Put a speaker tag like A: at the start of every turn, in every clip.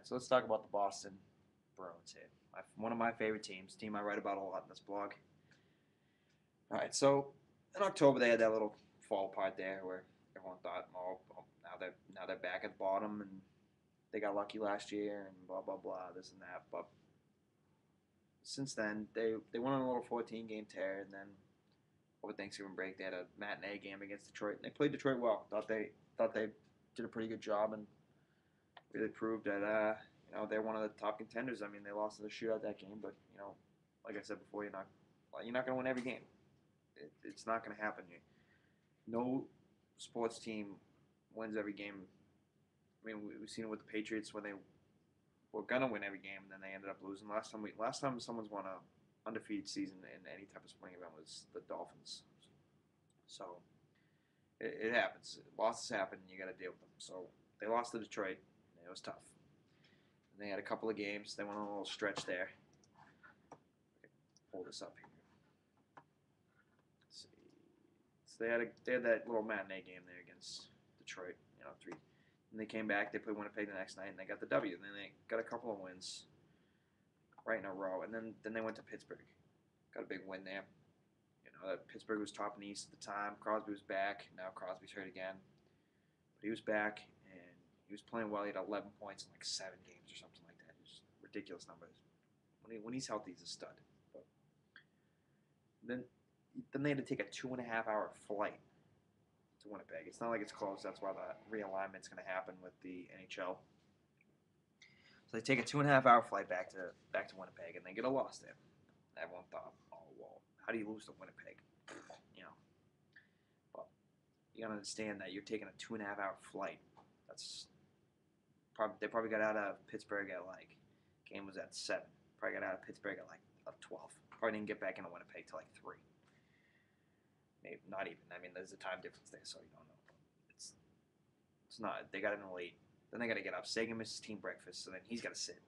A: right, so let's talk about the Boston Bruins here. One of my favorite teams, team I write about a lot in this blog. All right, so in October they had that little fall apart there where everyone thought, oh, now they're back at the bottom and they got lucky last year and blah blah blah this and that. But since then they went on a little 14 game tear and then over Thanksgiving break they had a matinee game against Detroit and they played Detroit well. Thought they did a pretty good job and really proved that they're one of the top contenders. I mean, they lost to the shootout that game, but like I said before, you're not going to win every game. It's not going to happen. No sports team wins every game. I mean, we've seen it with the Patriots when they were going to win every game, and then they ended up losing. Last time someone's won a undefeated season in any type of sporting event was the Dolphins. So it happens. Losses happen, and you got to deal with them. So they lost to Detroit. And it was tough. And they had a couple of games. They went on a little stretch there. Pull this up here. Let's see. So they had that little matinee game there against Detroit. Three. And they came back. They played Winnipeg the next night, and they got the W. And then they got a couple of wins right in a row. And then they went to Pittsburgh. Got a big win there. That Pittsburgh was top in the East at the time. Crosby was back. Now Crosby's hurt again. But he was back, and he was playing well. He had 11 points in like 7 games or something like that. Just ridiculous numbers. When he's healthy, he's a stud. But then they had to take a 2.5-hour flight to Winnipeg. It's not like it's close. That's why the realignment's going to happen with the NHL. So they take a 2.5-hour flight back to Winnipeg, and they get a loss there. Everyone thought, oh well, how do you lose to Winnipeg? But you gotta understand that you're taking a 2.5-hour flight. They probably got out of Pittsburgh at game was at 7. Probably got out of Pittsburgh at 12. Probably didn't get back into Winnipeg till 3. Maybe not even. I mean, there's a time difference there, so you don't know. It's not. They got in late. Then they got to get up. Sagan misses team breakfast, so then he's got to sit.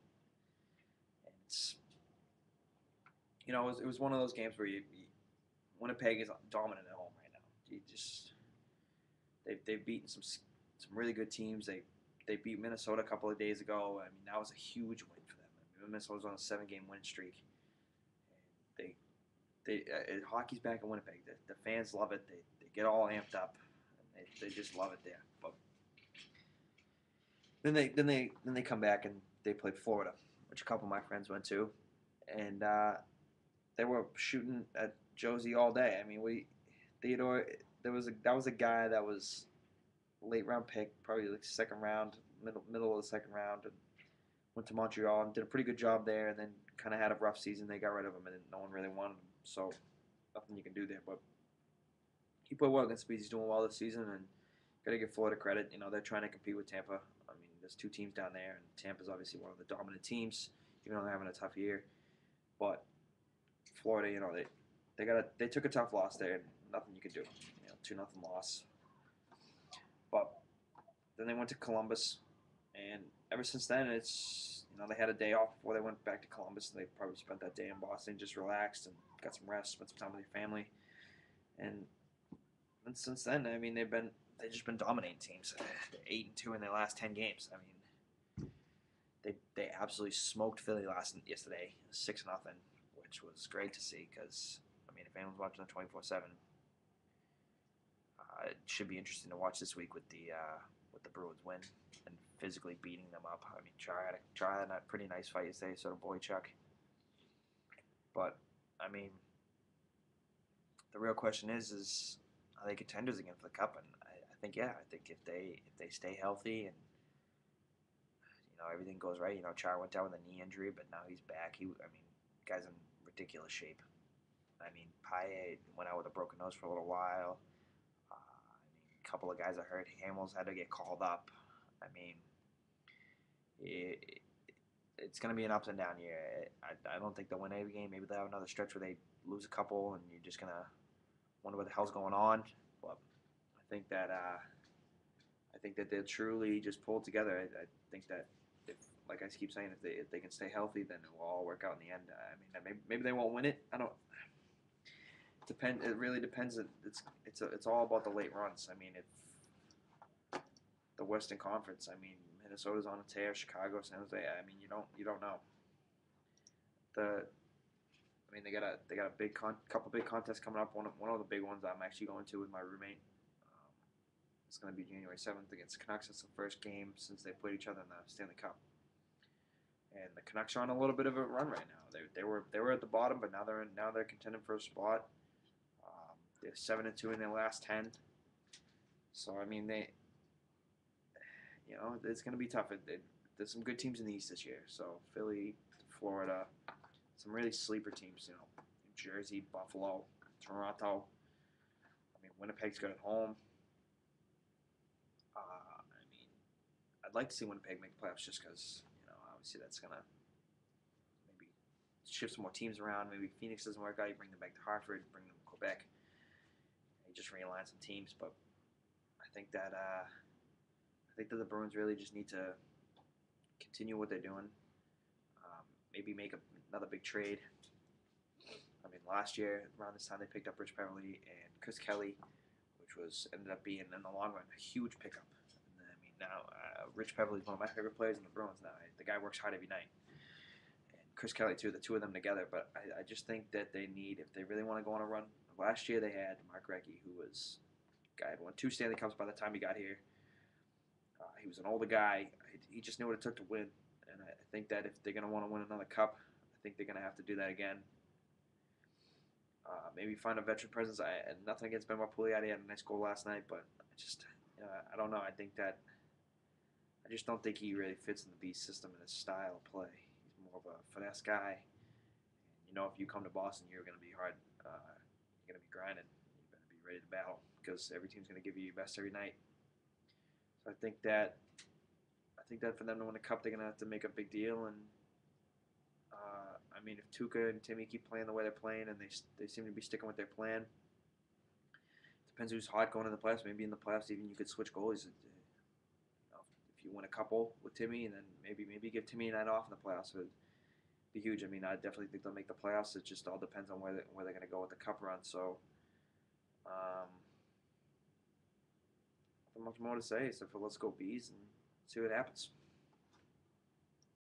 A: And it was one of those games where Winnipeg is dominant at home right now. They've beaten some really good teams. They beat Minnesota a couple of days ago. I mean, that was a huge win for them. I mean, Minnesota's on a 7-game win streak. Hockey's back in Winnipeg. The fans love it. They get all amped up. And they just love it there. But then they come back and they played Florida, which a couple of my friends went to, and they were shooting at Josie all day. I mean, Theodore. That was a guy that was late round pick, probably second round, middle of the second round, and went to Montreal and did a pretty good job there. And then kind of had a rough season. They got rid of him, and no one really wanted him. So nothing you can do there. But he played well against Speeds. He's doing well this season, and got to give Florida credit. They're trying to compete with Tampa. I mean, there's 2 teams down there, and Tampa's obviously one of the dominant teams, even though they're having a tough year. But Florida, they took a tough loss there, and nothing you could do. 2-0 loss. But then they went to Columbus, and ever since then, it's they had a day off before they went back to Columbus. And they probably spent that day in Boston, just relaxed and got some rest, spent some time with your family, and since then, I mean, they've just been dominating teams. They're 8-2 in their last 10 games. I mean, they absolutely smoked Philly yesterday, 6-0, which was great to see because I mean, if anyone's watching the 24/7. It should be interesting to watch this week with the Bruins win and physically beating them up. I mean, Char had a pretty nice fight yesterday, so did Boychuk. But I mean, the real question is are they contenders again for the cup? And I think yeah. I think if they stay healthy and everything goes right. Char went down with a knee injury, but now he's back. Guy's in ridiculous shape. I mean, Payet went out with a broken nose for a little while. A couple of guys are hurt. Hamels had to get called up. I mean, it's going to be an ups and down year. I don't think they'll win every game. Maybe they'll have another stretch where they lose a couple, and you're just going to wonder what the hell's going on. But I think that they'll truly just pull it together. I think that like I keep saying, if they can stay healthy, then it will all work out in the end. I mean, maybe they won't win it. I don't. It really depends. It's all about the late runs. I mean, if the Western Conference, I mean, Minnesota's on a tear. Chicago, San Jose. I mean, you don't know. The I mean, they got a couple big contests coming up. One of the big ones I'm actually going to with my roommate. Um, it's going to be January 7th against the Canucks. It's the first game since they played each other in the Stanley Cup. And the Canucks are on a little bit of a run right now. They were at the bottom, but now they're contending for a spot. They're 7-2 in their last 10. So I mean it's going to be tough. There's some good teams in the East this year. So Philly, Florida, some really sleeper teams. New Jersey, Buffalo, Toronto. I mean, Winnipeg's good at home. I mean, I'd like to see Winnipeg make the playoffs just because obviously that's gonna maybe shift some more teams around. Maybe Phoenix doesn't work out. You bring them back to Hartford, bring them to Quebec. You just realign some teams, but I think that the Bruins really just need to continue what they're doing. Maybe make another big trade. I mean, last year around this time they picked up Rich Peverly and Chris Kelly, which ended up being in the long run a huge pickup. And, I mean, now Rich Peverly is one of my favorite players in the Bruins. Now the guy works hard every night, and Chris Kelly too. The two of them together. But I just think that they need, if they really want to go on a run. Last year they had Mark Recchi, who was a guy who won 2 Stanley Cups by the time he got here. He was an older guy. He just knew what it took to win. And I think that if they're going to want to win another cup, I think they're going to have to do that again. Maybe find a veteran presence. Nothing against Benoit Pouliot. He had a nice goal last night, but I don't know. I just don't think he really fits in the Beast system and his style of play. He's more of a finesse guy. And, if you come to Boston, you're going to be hard. You're going to be grinding. You better be ready to battle because every team's going to give you your best every night. So I think that for them to win a cup, they're going to have to make a big deal. And I mean, if Tuukka and Timmy keep playing the way they're playing, and they seem to be sticking with their plan, depends who's hot going in the playoffs. Maybe in the playoffs, even you could switch goalies. If you win a couple with Timmy, and then maybe give Timmy a night off in the playoffs, it would be huge. I mean, I definitely think they'll make the playoffs. It just all depends on where they're going to go with the cup run. So, nothing much more to say. So let's go Bees and see what happens.